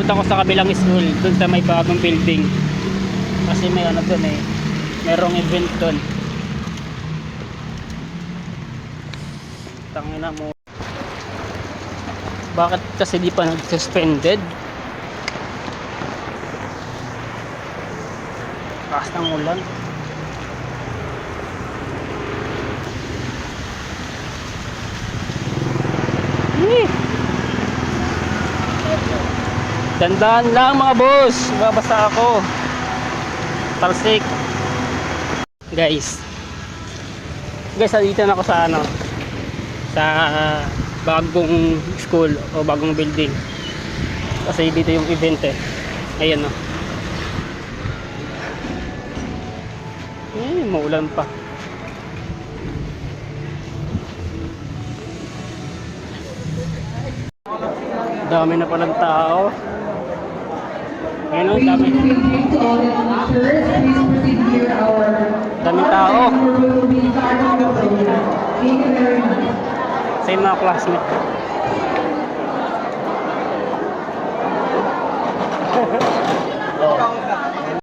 pupunta ko sa kabilang school, dun sa may bagong building. Kasi may ano dun eh, merong event dun. Tangina mo. Bakit kasi di pa nag-suspended? Lakas ng ulan. Dandan lang mga boss, babasa ako. Talsik. Guys, dito na ako sa ano, sa bagong school o bagong building. Kasi dito yung event eh. Ayan o. Maulan pa. Dami na palang tao. Ayun o, dami. Dami tao. Sa mga classmate.